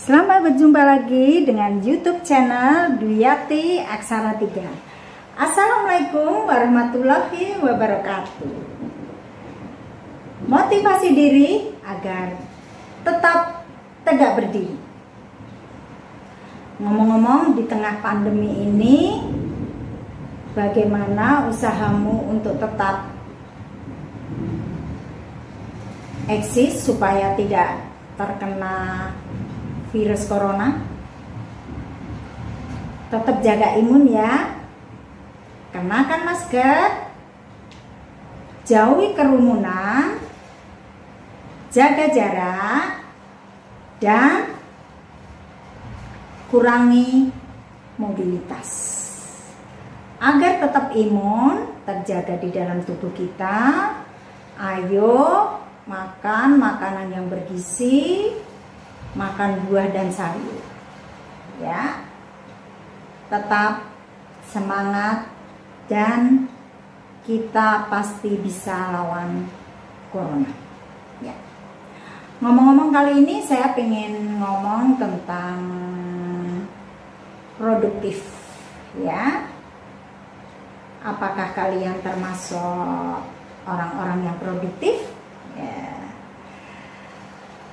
Selamat berjumpa lagi dengan YouTube channel Dwiyati Aksara 3. Assalamualaikum warahmatullahi wabarakatuh. Motivasi diri agar tetap tegak berdiri. Ngomong-ngomong, di tengah pandemi ini, bagaimana usahamu untuk tetap eksis supaya tidak terkena virus corona? Tetap jaga imun ya, kenakan masker, jauhi kerumunan, jaga jarak, dan kurangi mobilitas agar tetap imun terjaga di dalam tubuh kita. Ayo makan makanan yang bergizi, makan buah dan sayur ya, tetap semangat dan kita pasti bisa lawan corona ya. Ngomong-ngomong, kali ini saya pengen ngomong tentang produktif ya. Apakah kalian termasuk orang-orang yang produktif ya?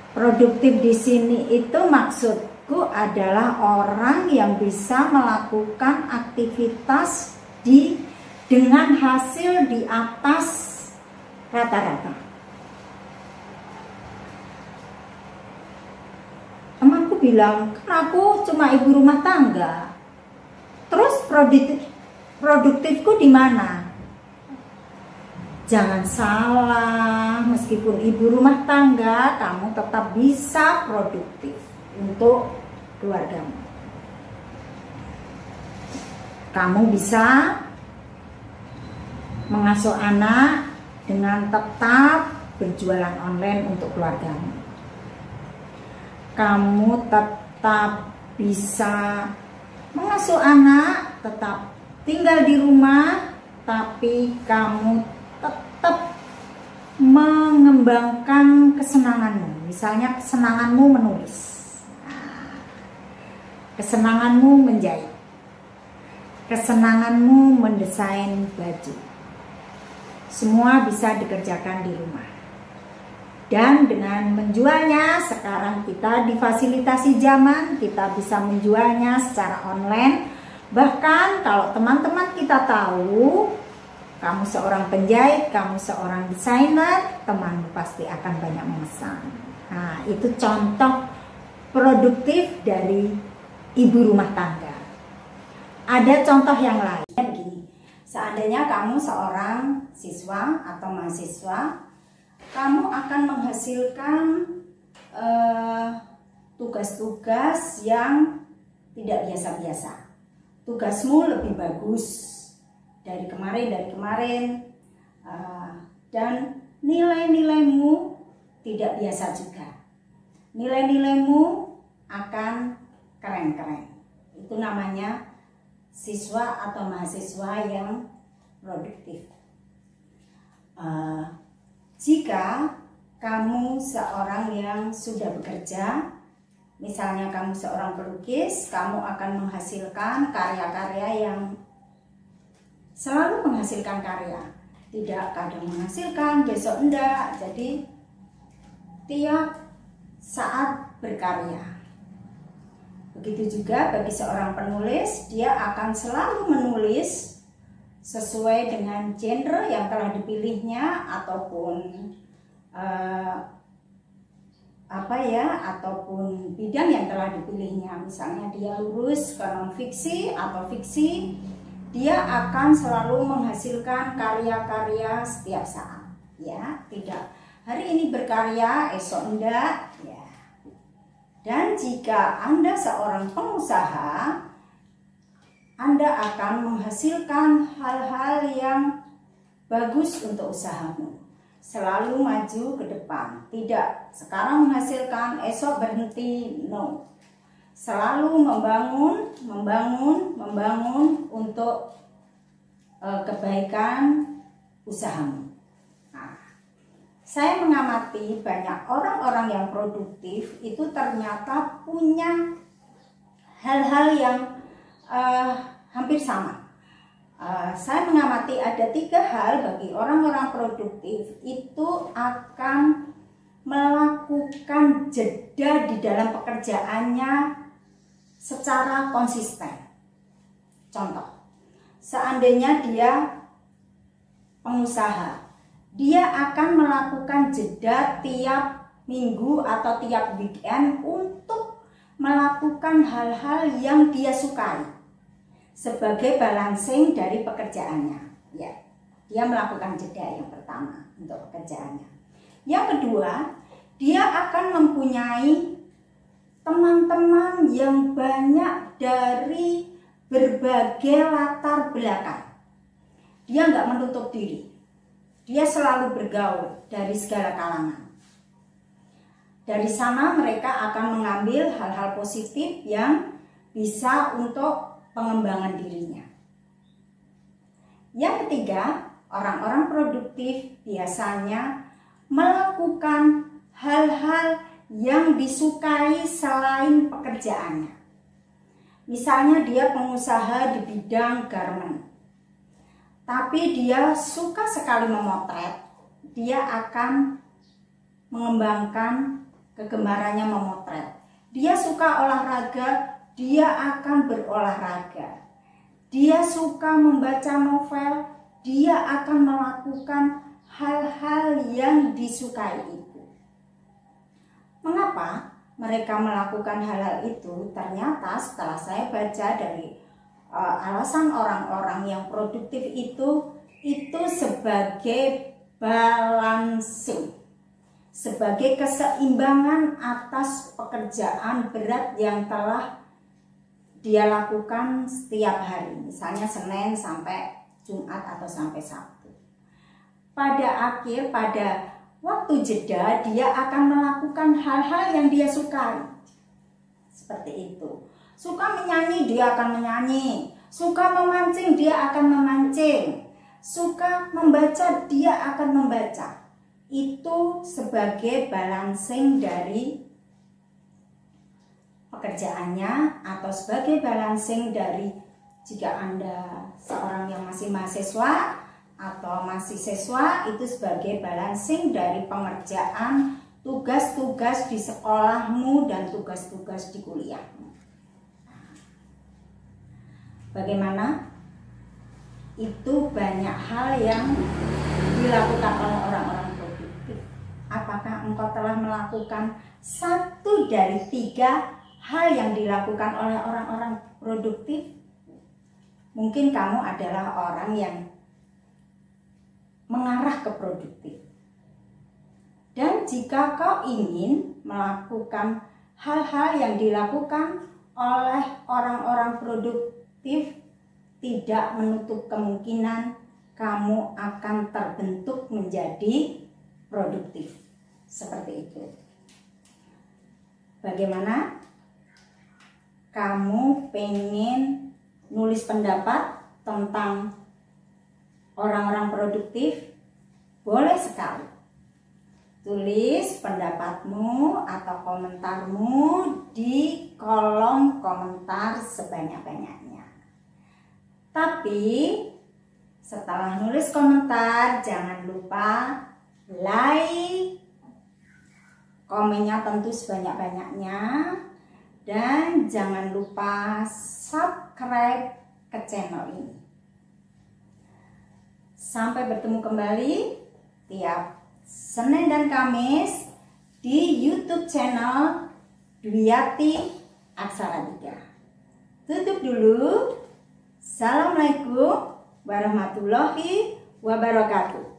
Produktif di sini itu maksudku adalah orang yang bisa melakukan aktivitas dengan hasil di atas rata-rata. Temanku bilang, kan aku cuma ibu rumah tangga. Terus produktifku di mana? Jangan salah, meskipun ibu rumah tangga, kamu tetap bisa produktif untuk keluargamu. Kamu bisa mengasuh anak dengan tetap berjualan online untuk keluargamu. Kamu tetap bisa mengasuh anak, tetap tinggal di rumah, tapi kamu tetap mengembangkan kesenanganmu. Misalnya kesenanganmu menulis, kesenanganmu menjahit, kesenanganmu mendesain baju. Semua bisa dikerjakan di rumah. Dan dengan menjualnya, sekarang kita difasilitasi zaman, kita bisa menjualnya secara online. Bahkan kalau teman-teman kita tahu kamu seorang penjahit, kamu seorang desainer, temanmu pasti akan banyak memesan. Nah, itu contoh produktif dari ibu rumah tangga. Ada contoh yang lain begini. Seandainya kamu seorang siswa atau mahasiswa, kamu akan menghasilkan tugas-tugas yang tidak biasa-biasa. Tugasmu lebih bagus dari kemarin, dan nilai-nilaimu tidak biasa juga. Nilai-nilaimu akan keren-keren. Itu namanya siswa atau mahasiswa yang produktif. Jika kamu seorang yang sudah bekerja, misalnya kamu seorang pelukis, kamu akan menghasilkan karya-karya yang selalu menghasilkan karya, tidak kadang menghasilkan, besok enggak. Jadi tiap saat berkarya. Begitu juga bagi seorang penulis, dia akan selalu menulis sesuai dengan genre yang telah dipilihnya ataupun ataupun bidang yang telah dipilihnya. Misalnya dia lurus ke non-fiksi atau fiksi, dia akan selalu menghasilkan karya-karya setiap saat ya, tidak hari ini berkarya esok enggak ya. Dan jika Anda seorang pengusaha, Anda akan menghasilkan hal-hal yang bagus untuk usahamu, selalu maju ke depan, tidak sekarang menghasilkan esok berhenti, no. Selalu membangun untuk kebaikan usahamu. Nah, Saya mengamati banyak orang-orang yang produktif itu ternyata punya hal-hal yang hampir sama. Saya mengamati ada 3 hal bagi orang-orang produktif itu akan melakukan jeda di dalam pekerjaannya secara konsisten. Contoh, seandainya dia pengusaha, dia akan melakukan jeda tiap minggu atau tiap weekend untuk melakukan hal-hal yang dia sukai sebagai balancing dari pekerjaannya. Ya, dia melakukan jeda yang pertama untuk pekerjaannya. Yang kedua, dia akan mempunyai teman-teman yang banyak dari berbagai latar belakang. Dia nggak menutup diri. Dia selalu bergaul dari segala kalangan. Dari sana mereka akan mengambil hal-hal positif yang bisa untuk pengembangan dirinya. Yang ketiga, orang-orang produktif biasanya melakukan hal-hal yang disukai selain pekerjaannya. Misalnya dia pengusaha di bidang garment, tapi dia suka sekali memotret, dia akan mengembangkan kegemarannya memotret. Dia suka olahraga, dia akan berolahraga. Dia suka membaca novel, dia akan melakukan hal-hal yang disukai itu. Mengapa mereka melakukan hal-hal itu? Ternyata setelah saya baca dari alasan orang-orang yang produktif itu sebagai balancing, sebagai keseimbangan atas pekerjaan berat yang telah dia lakukan setiap hari, misalnya Senin sampai Jumat atau sampai Sabtu. Pada waktu jeda dia akan melakukan hal-hal yang dia sukai. Seperti itu. Suka menyanyi, dia akan menyanyi. Suka memancing, dia akan memancing. Suka membaca, dia akan membaca. Itu sebagai balancing dari pekerjaannya atau sebagai balancing dari jika Anda seorang yang masih mahasiswa atau masih siswa, itu sebagai balancing dari pengerjaan tugas-tugas di sekolahmu dan tugas-tugas di kuliahmu. Bagaimana? Itu banyak hal yang dilakukan oleh orang-orang produktif. Apakah engkau telah melakukan 1 dari 3 hal yang dilakukan oleh orang-orang produktif? Mungkin kamu adalah orang yang mengarah ke produktif. Dan jika kau ingin melakukan hal-hal yang dilakukan oleh orang-orang produktif, tidak menutup kemungkinan kamu akan terbentuk menjadi produktif. Seperti itu. Bagaimana? Kamu pengen nulis pendapat tentang orang-orang produktif? Boleh sekali. Tulis pendapatmu atau komentarmu di kolom komentar sebanyak-banyaknya. Tapi setelah nulis komentar, jangan lupa like, komennya tentu sebanyak-banyaknya, dan jangan lupa subscribe ke channel ini. Sampai bertemu kembali tiap Senin dan Kamis di YouTube channel Dwiyati Aksara 3. Tutup dulu. Assalamualaikum warahmatullahi wabarakatuh.